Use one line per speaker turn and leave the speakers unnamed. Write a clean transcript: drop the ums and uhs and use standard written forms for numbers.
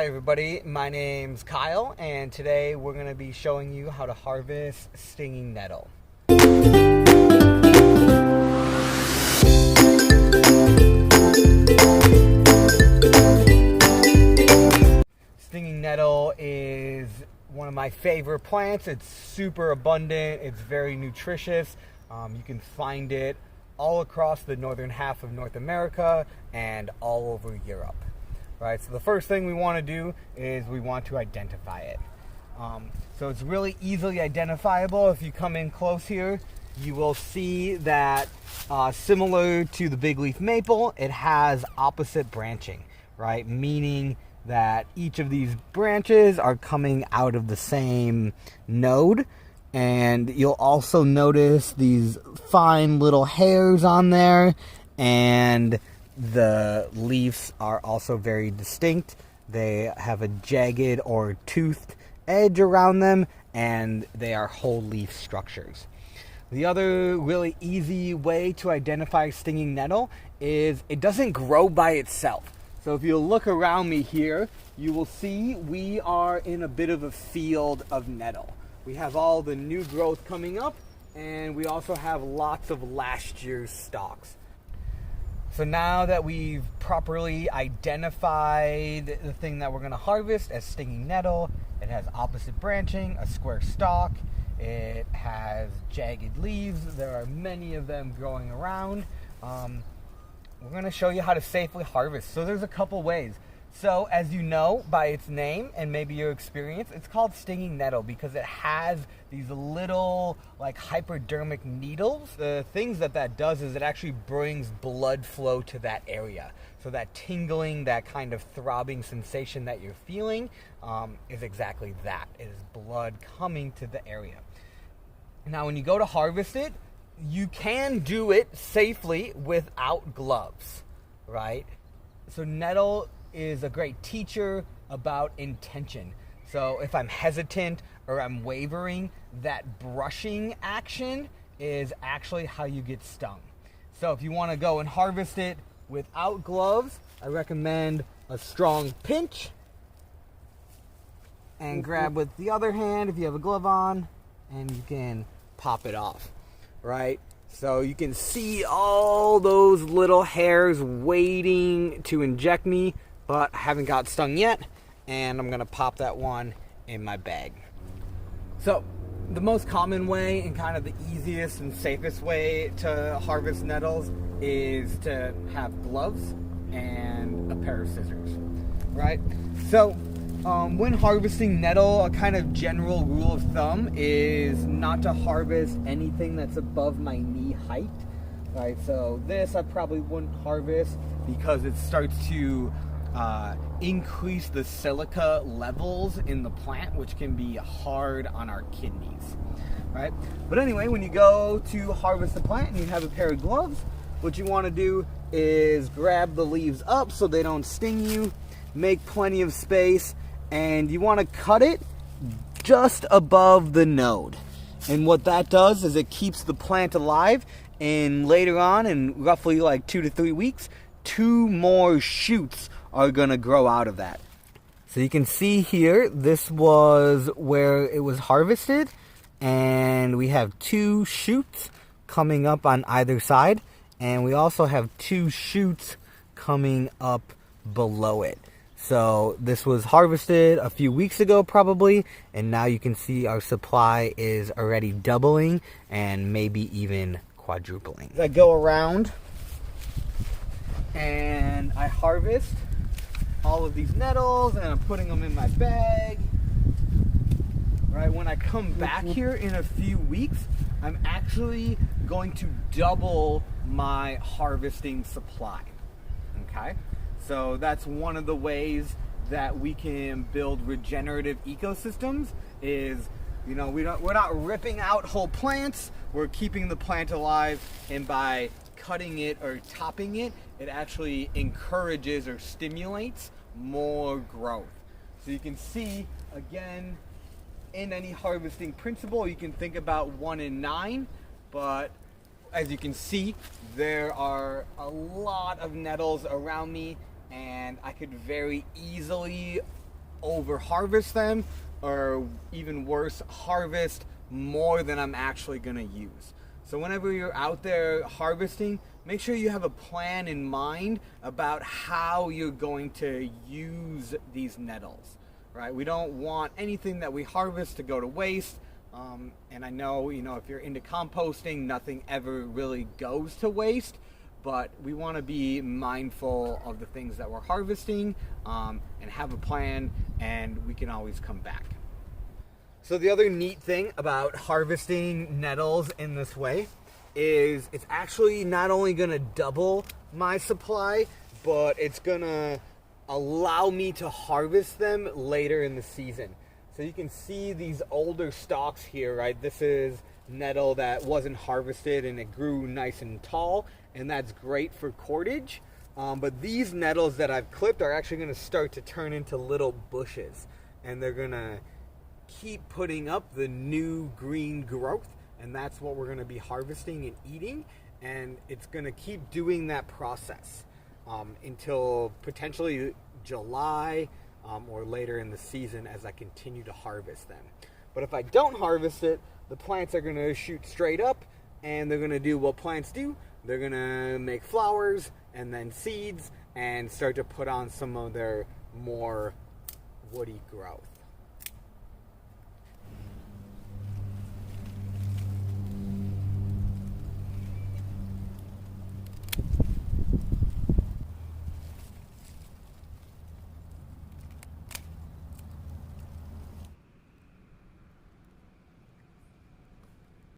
Hi everybody, my name's Kyle, and today we're going to be showing you how to harvest stinging nettle. Stinging nettle is one of my favorite plants. It's super abundant, it's very nutritious. You can find it all across the northern half of North America and all over Europe. Right, so the first thing we want to do is we want to identify it. So it's really easily identifiable. If you come in close here, you will see that similar to the big leaf maple, it has opposite branching, right? Meaning that each of these branches are coming out of the same node. And you'll also notice these fine little hairs on there, and the leaves are also very distinct. They have a jagged or toothed edge around them, and they are whole leaf structures. The other really easy way to identify stinging nettle is it doesn't grow by itself. So if you look around me here, you will see we are in a bit of a field of nettle. We have all the new growth coming up, and we also have lots of last year's stalks. So now that we've properly identified the thing that we're going to harvest as stinging nettle, it has opposite branching, a square stalk, it has jagged leaves, there are many of them growing around. We're going to show you how to safely harvest. So there's a couple ways. So as you know by its name and maybe your experience, it's called stinging nettle because it has these little like hypodermic needles. The things that does is it actually brings blood flow to that area. So that tingling, that kind of throbbing sensation that you're feeling is exactly that. It is blood coming to the area. Now when you go to harvest it, you can do it safely without gloves, right? So nettle is a great teacher about intention. So if I'm hesitant or I'm wavering, that brushing action is actually how you get stung. So if you want to go and harvest it without gloves, I recommend a strong pinch and grab with the other hand if you have a glove on, and you can pop it off, right? So you can see all those little hairs waiting to inject me, but I haven't got stung yet, and I'm gonna pop that one in my bag. So the most common way and kind of the easiest and safest way to harvest nettles is to have gloves and a pair of scissors, right? So when harvesting nettle, a kind of general rule of thumb is not to harvest anything that's above my knee height, right? So this I probably wouldn't harvest because it starts to increase the silica levels in the plant, which can be hard on our kidneys, right? But anyway, when you go to harvest the plant and you have a pair of gloves, what you want to do is grab the leaves up so they don't sting you, make plenty of space, and you want to cut it just above the node. And what that does is it keeps the plant alive, and later on, in roughly like 2 to 3 weeks, 2 more shoots are gonna grow out of that. So you can see here, this was where it was harvested, and we have 2 shoots coming up on either side, and we also have 2 shoots coming up below it. So this was harvested a few weeks ago probably, and now you can see our supply is already doubling and maybe even quadrupling. I go around and I harvest all of these nettles, and I'm putting them in my bag. Right, when I come back here in a few weeks, I'm actually going to double my harvesting supply. Okay, so that's one of the ways that we can build regenerative ecosystems. Is, you know, we're not ripping out whole plants, we're keeping the plant alive, and by cutting it or topping it, it actually encourages or stimulates more growth. So you can see, again, in any harvesting principle, you can think about 1 in 9, but as you can see, there are a lot of nettles around me, and I could very easily over harvest them, or even worse, harvest more than I'm actually going to use. So whenever you're out there harvesting, make sure you have a plan in mind about how you're going to use these nettles, right? We don't want anything that we harvest to go to waste. And I know, if you're into composting, nothing ever really goes to waste, but we want to be mindful of the things that we're harvesting, and have a plan, and we can always come back. So the other neat thing about harvesting nettles in this way is it's actually not only going to double my supply, but it's going to allow me to harvest them later in the season. So you can see these older stalks here, right? This is nettle that wasn't harvested and it grew nice and tall, and that's great for cordage. But these nettles that I've clipped are actually going to start to turn into little bushes, and they're going to keep putting up the new green growth, and that's what we're going to be harvesting and eating, and it's going to keep doing that process until potentially July, or later in the season as I continue to harvest them. But if I don't harvest it, the plants are going to shoot straight up, and they're going to do what plants do. They're going to make flowers and then seeds and start to put on some of their more woody growth.